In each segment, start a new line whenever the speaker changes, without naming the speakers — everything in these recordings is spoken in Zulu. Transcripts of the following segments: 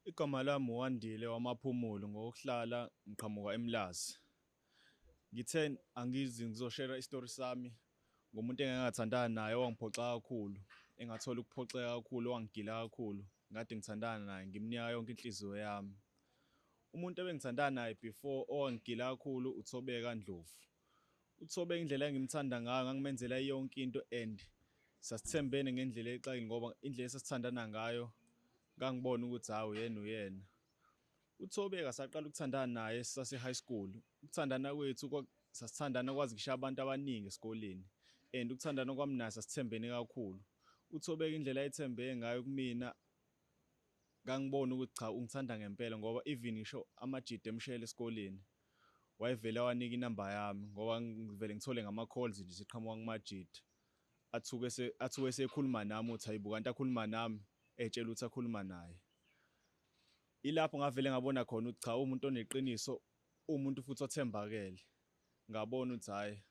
Igama lami uWandile wamaphumulo ngokuhlala ngiqhamuka eMlazi. Ngithe angizi ngizoshera isitori sami ngomuntu engangathandana naye owangiphoxa kakhulu, engathola ukuphoxeka kakhulu, owangigila kakhulu. Ngade ngithandana naye ngimnika yonke inhliziyo yami. Umuntu ebengithandana naye before owangigila kakhulu uThobeka Ndlovu. UThobeka indlela engimthanda ngayo ngangimenzela yonke into and sasithembene ngendlela exakile ngoba indlela esasithandana ngayo ngangibona ukuthi hawu uyena uyena. UThobeka saqala ukuthandana naye sase-high school. Ukuthandana kwethu sasithandana kwazi ngisho abantu abaningi esikoleni and ukuthandana kwami naye sasithembene kakhulu. UThobeka indlela ayethembeke ngayo kumina ngangibona ukuthi cha ungithanda ngempela ngoba even ngisho amajidi emshayela esikoleni wayevele wanika inamba yami ngoba ngivele ngithole ngama-calls nje siqhamuka kumajidi. Athuke esekhuluma nami uthi hayibo kanti akhuluma nami etshela ukuthi akhuluma naye. Ilapho ngavele ngabona khona ukuthi cha umuntu oneqiniso, umuntu futhi othembakele. Ngabona ukuthi hhayi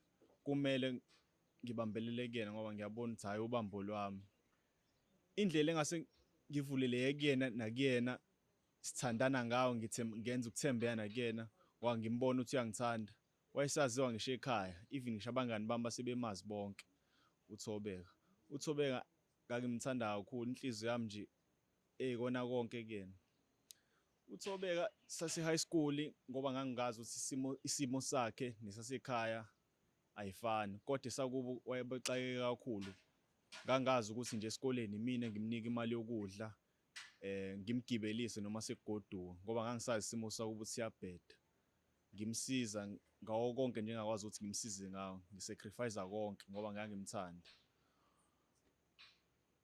kumele ngibambelele kuyena ngoba ngiyabona ukuthi hhayi ubambo lwami. Indlela engase ngivuleleke kuyena nakuyena sithandana ngawo ngenza ukuthembeka nakuyena ngoba ngimbona ukuthi uyangithanda. Wayesaziwa ngisho ekhaya, even ngisho abangani bami basebemazi bonke uThobeka. UThobeka ngangimthanda kakhulu, inhliziyo yami nje eyikona konke kuyena. UThobeka sase-high school ngoba ngangingazi ukuthi isimo sakhe nesasekhaya ayifani, kodwa esakubo wayebexakeke kakhulu. Ngangazi ukuthi nje esikoleni mina ngimnika imali yokudla, ngimgibelise noma sekugoduka ngoba ngangisazi isimo sakubo siyabheda. Ngimsiza ngawo konke nje engakwazi ukuthi ngimsize ngawo, ngisacrifice konke ngoba ngangimthanda.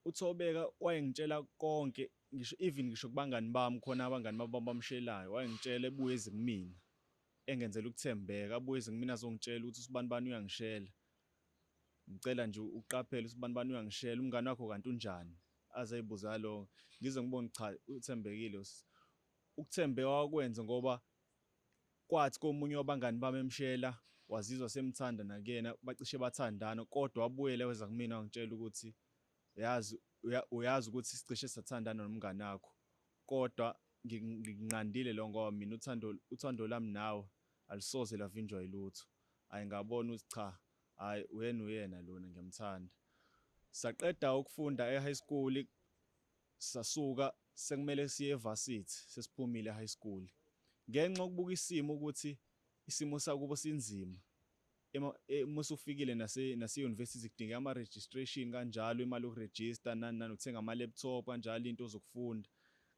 UThobeka wayengitshela konke ngisho even ngisho kubangani bami khona abangani bami bamshelayo, wayengitshela ebuye eze kumina engenzela ukuthembeka, abuye eze kumina azongitshela ukuthi usibani bani uyangishela. Ngicela nje uqaphele usibani bani uyangishela, umngani wakho kanti unjani? Azayibuza lo ngize ngibone cha uthembekile. Ukuthembeka wakwenza ngoba kwathi komunye wabangani bami emshela wazizwa semthanda nakuyena bacishe bathandana, kodwa wabuyela weza kumina wangitshela ukuthi uyazi ukuthi sicishe sathandana nomngani wakho, kodwa nginqandile lo ngoba mina uthando lami nawe alisoze lavinjwa yilutho. Hhayi ngabona ukuthi cha, hhayi uyena lona ngiyamthanda. Saqeda ukufunda e-high school, sasuka sekumele siye e-varsity, sesiphumile e-high school. Ngenxa yokubuka isimo ukuthi isimo sakubo sinzima, uma usufikile nase-university kudingeka ama-registration kanjalo, imali yokurejista nani ukuthenga ama-laptop kanjalo into zokufunda.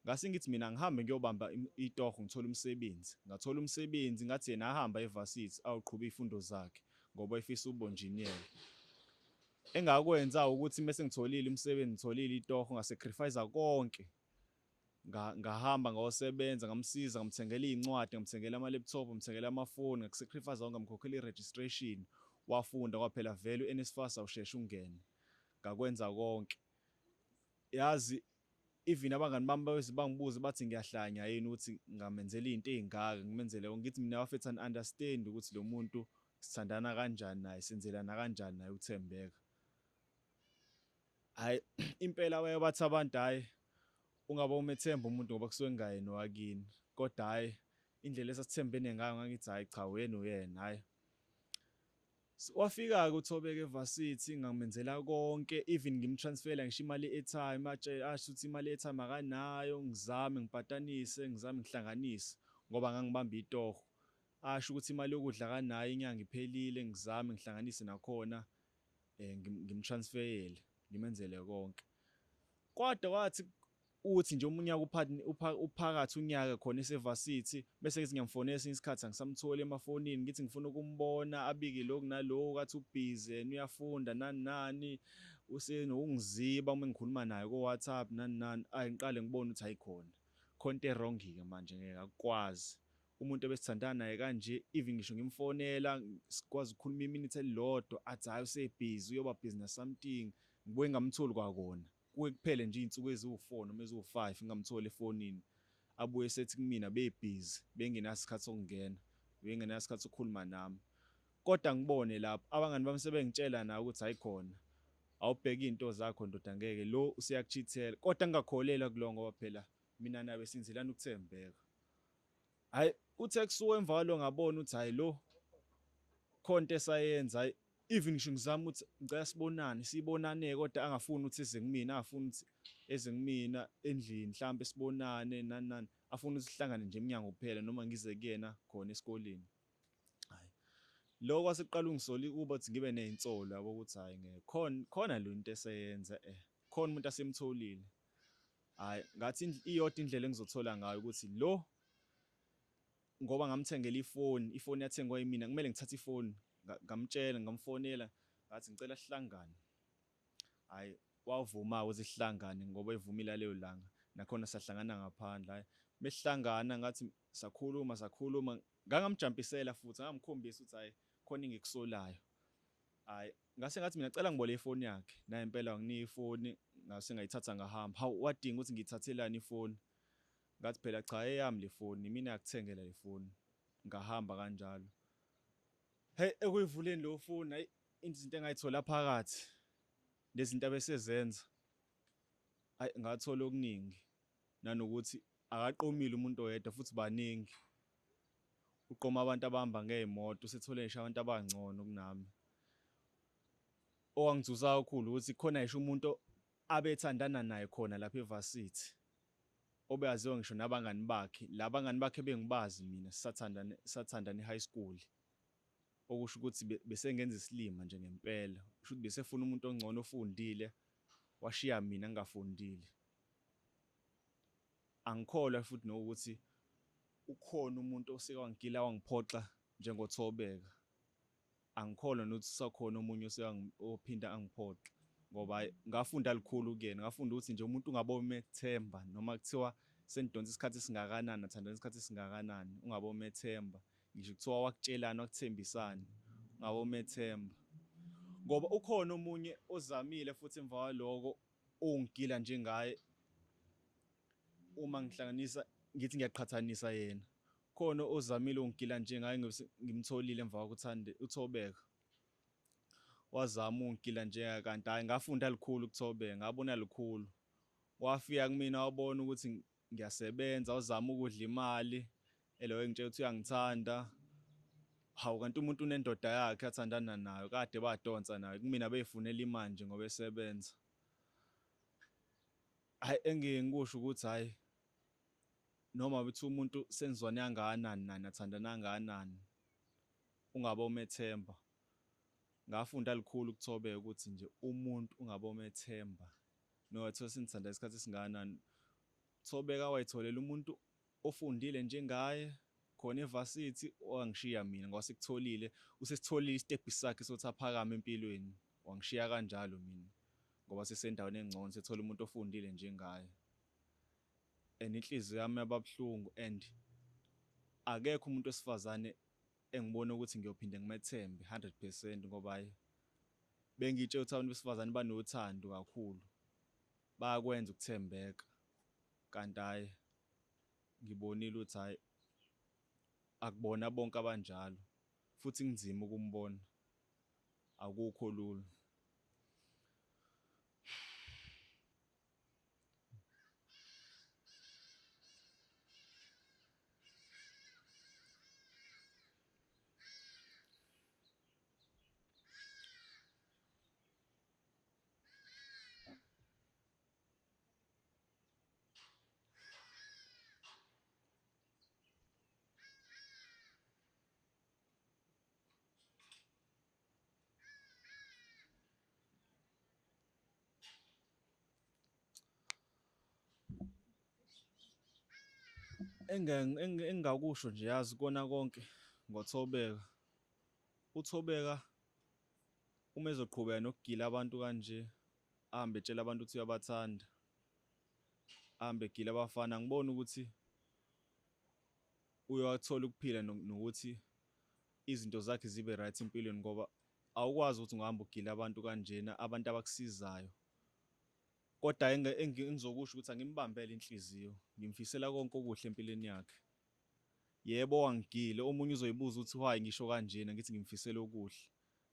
Ngase ngithi mina ngihambe ngiyobamba itoho ngithole umsebenzi. Ngathola umsebenzi ngathi yena ahamba e-varsity awuqhubeka iy'fundo zakhe ngoba efisa ubunjiniyela. Engakwenza ukuthi mese ngitholile umsebenzi, ngitholile itoho, ngasacrifice konke. Ngahamba ngayosebenza, ngamsiza, ngamthengela iy'ncwadi, ngamthengela ama-laptop, ngamthengela amafoni, ngakusacrifice konke, ngamkhokhela i-registration. Wafunda kwaphela vele u-NSFAS awusheshe ungene. Ngakwenza konke. Yazi even abangani bami baweze bangibuza bathi ngiyahlanya yini ukuthi ngamenzela into ey'ngaka, ngimenzele konke. Ngithi mina bafethu understand ukuthi lo muntu sithandana kanjani naye, senzelana kanjani naye uthembeka. Hhayi impela baye bathi abantu hhayi ungabe umethemba umuntu ngoba kusuke kungayena owakini, kodwa hhayi indlela esasithembene ngayo ngangithi hhayi cha uyena hhayi. Wafika-ke uThobeka e-varsity ngamenzela konke, even ngimtransferela ngisho imali ye-airtime, asho ukuthi imali ye-airtime akanayo, ngizame ngipatanise, ngizame ngihlanganise ngoba ngangibamba itoho. Asho ukuthi imali yokudla akanayo inyanga iphelile, ngizame ngihlanganise nakhona ngimtransferele, ngimenzele konke. Kodwa kwathi uthi nje unyaka uphakathi unyaka khona ese-varsity bese ngithi ngiyamfonela esinye isikhathi angisamtholi emafonini, ngithi ngifuna ukumbona abike lokhu naloku, athi ubhizi yena uyafunda nani nani, usenokungiziba uma ngikhuluma naye ko-WhatsApp nani nani. Hhayi ngiqale ngibone ukuthi hayikhona into e-wrong-ke manje ngeke akukwazi. Umuntu ebesithandana naye kanje, even ngisho ngimfonela sikwazi ukukhuluma iminitha elilodwa athi hhayi usebhizi uyoba busy na-something, ngibuye ngamtholi kwakona. Kuke kuphele nje iy'nsuku eziwu-4 noma eziwu-5 ngingamtholi efonini. Abuye esethi kumina bebhizi, bengenaso isikhathi sokungena, bengenaso isikhathi sokukhuluma nami. Kodwa ngibone lapho abangani bami sebengitshela nawe ukuthi hayikhona awubheke iy'nto zakho ndoda ngeke lo useyakuchithela, kodwa ngingakholelwa kuloko ngoba phela mina nabe sinzelana ukuthembeka. Hhayi uthe kusuka emva kwalo ngabona ukuthi hhayi lo khona into esayenza hhayi even ngisho ngizama ukuthi ngicela sibonane kodwa angafuni ukuthi eze kumina, angafuni ukuthi eze kumina endlini mhlawumbe sibonane nani nani, afuna ukuthi sihlangane nje emnyango kuphela noma ngize kuyena khona esikoleni. Hhayi loko kwase kuqala ungisola ukuba ukuthi ngibe ney'nsolo yabo ukuthi hhayi khona lo into eseyenza khona umuntu asemtholile. Hhayi ngathi iyodwa indlela engizothola ngayo ukuthi lo ngoba ngamthengela ifoni yathengwa yimina kumele ngithathe ifoni ngamtshela ngamfonela ngathi ngicela sihlangane. Hhayi wavuma-ke ukuthi sihlangane ngoba evumile leyo langa nakhona sahlangana ngaphandle. Hhayi mesihlangana ngathi sakhuluma ngangamjampisela futhi ngangamkhombisa ukuthi hhayi khona engikusolayo. Hhayi ngase ngathi mina cela ngibole ifoni yakhe naye impela wanginika ifoni ngase ngayithatha ngahamba. Hawu wadinga ukuthi ngiyithathelani ifoni ngathi phela cha eyami le foni mina yakuthengela le foni ngahamba kanjalo. Hheyi ekuyivuleni leyo foni hhayi izinto engay'thola phakathi nezinto abesezenza hhayi ngathola okuningi nanokuthi akaqomile umuntu oyedwa futhi baningi. Uqoma abantu abahamba ngey'moto usethole ngisho abantu abangcono kunami. Owangithusa kakhulu ukuthi khona ngisho umuntu abethandana naye khona lapha evasithi obeyaziwa ngisho nabangani bakhe, la bangani bakhe bengibazi mina sathandana e-high school. Okusho ukuthi besengenza isilima nje ngempela, kusho ukuthi besefuna umuntu ongcono ofundile washiya mina ngingafundile. Angikholwa futhi nokuthi ukhona umuntu oseke wangigila wangiphoxa njengoThobeka. Angikholwa nokuthi usakhona omunye ophinda angiphoxe ngoba hhayi ngafunda lukhulu kuyena, ngafunda ukuthi nje umuntu ungabome ethemba noma kuthiwa senidonsa isikhathi esingakanani, nathandana isikhathi esingakanani, ungabome ethemba. Ngisho kuthiwa wakutshelani wakuthembisani, ungabome ethemba. Ngoba ukhona omunye ozamile futhi emva kwaloko ongigila njengaye uma ngihlanganisa ngithi ngiyaqhathanisa yena. Khona ozamile ongigila njengaye ngimtholile emva kokuthi uThobeka. Wazama ungigila njengaye kanti hhayi ngafunda lukhulu kuThobeka, ngabona lukhulu. Wafika kumina wabona ukuthi ngiyasebenza, wazama ukudla imali, elo engitshela ukuthi uyangithanda. Hawu kanti umuntu unendoda yakhe athandana nayo kade badonsa nayo kumina bey'funela imali nje ngoba esebenza. Hhayi engike ngikusho ukuthi hhayi noma bethi umuntu senizwane kangakanani nani athandana kangakanani ungabome ethemba. Ngafunda lukhulu kuThobeka ukuthi nje umuntu ungabome ethemba noma kuthiwa senithanda isikhathi esingakanani. Thobeka wayitholela umuntu ofundile njengaye khona evasithi owangishiya mina ngoba sekutholile usesitholile isitebhu sakhe sokuthi aphakame empilweni. Wangishiya kanjalo mina ngoba sesendaweni engcono sethola umuntu ofundile njengaye. And inhliziyo yami yaba buhlungu and akekho umuntu wesifazane engibona ukuthi ngiyophinde ngimethembe 100% ngoba hhayi bengitshela ukuthi abantu besifazane banothando kakhulu, bayakwenza ukuthembeka. Kanti hhayi ngibonile ukuthi hhayi akubona bonke abanjalo futhi kunzima ukumbona, akukho lula. Engingakusho nje yazi kona konke ngoThobeka. UThobeka uma ezoqhubeka nokugila abantu kanje, ahambe etshela abantu ukuthi uyabathanda, ahambe egila abafana, angiboni ukuthi uyowathola ukuphila nokuthi izinto zakhe zibe right empilweni ngoba awukwazi ukuthi ungahamba ugile abantu kanjena, abantu abakusizayo. Kodwa engizokusho ukuthi angimbambele inhliziyo, ngimfisela konke okuhle empilweni yakhe. Yebo wangigile, omunye uzoyibuza ukuthi why ngisho kanjena ngithi ngimfisela okuhle.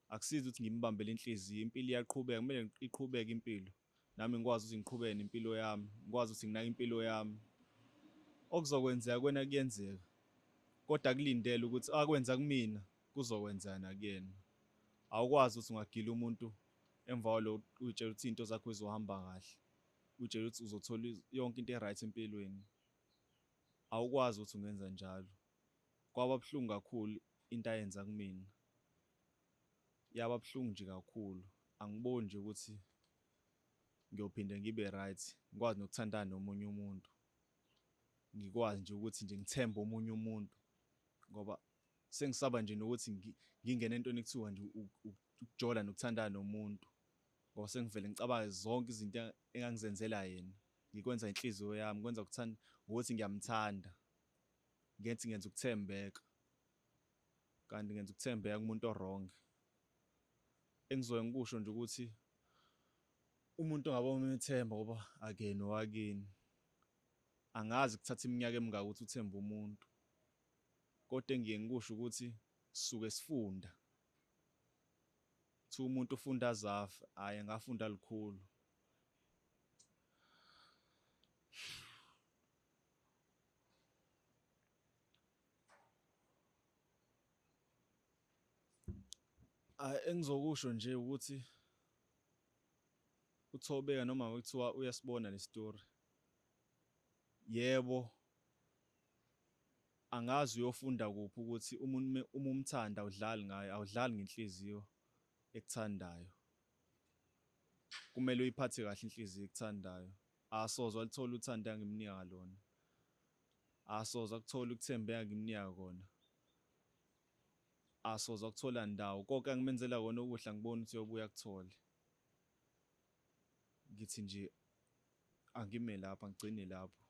Akusizi ukuthi ngimbambele inhliziyo, impilo iyaqhubeka, kumele iqhubeke impilo. Nami ngikwazi ukuthi ngiqhubeke nempilo yami, ngikwazi ukuthi nginake impilo yami. okuzokwenzeka kwena kuyenzeka, kodwa kulindele ukuthi akwenza kumina kuzokwenzeka nakuyena. Awukwazi ukuthi ungagila umuntu emva kwalokho uy'tshela ukuthi iy'nto zakho zizohamba kahle, uy'tshela ukuthi uzothola yonke into e-right empilweni. Awukwazi ukuthi ungenza njalo. Kwaba buhlungu kakhulu into ayenza kumina. Yaba buhlungu nje kakhulu. Angiboni nje ukuthi ngiyophinde ngibe right, ngikwazi nokuthandana nomunye umuntu. Ngikwazi nje ukuthi nje ngithembe omunye umuntu ngoba sengisaba nje nokuthi ngingene entweni ekuthiwa nje ukujola nokuthandana nomuntu ngoba sengivele ngicabange zonke izinto engangizenzela yena. Ngikwenza inhliziyo yami, ngikwenza ngokuthi ngiyamthanda. Ngenza ukuthembeka, kanti ngenza ukuthembeka kumuntu o-wrong. Engizoke ngikusho nje ukuthi umuntu ongabe umethemba ngoba akena owakini. Angazi kuthatha iminyaka emingaka ukuthi uthembe umuntu, kodwa engiye ngikusho ukuthi sisuke sifunda. Kuthiwa umuntu ufunda aze afe, hhayi ngafunda lukhulu. Hhayi engizokusho nje ukuthi uthobeka noma kuthiwa uyasibona le story. Yebo, angazi uyofunda kuphi ukuthi uma umthanda awudlali ngayo, awudlali ngenhliziyo ekuthandayo. Kumele uyiphathe kahle inhliziyo ekuthandayo. Asoze walithola uthando engimnika lona. Asoze akuthola ukuthembeka ngimnika kona. Asoze akuthola ndawo. Konke angimenzela kona okuhle angiboni ukuthi uyobuya akuthole. Ngithi nje angime lapha ngigcine lapho.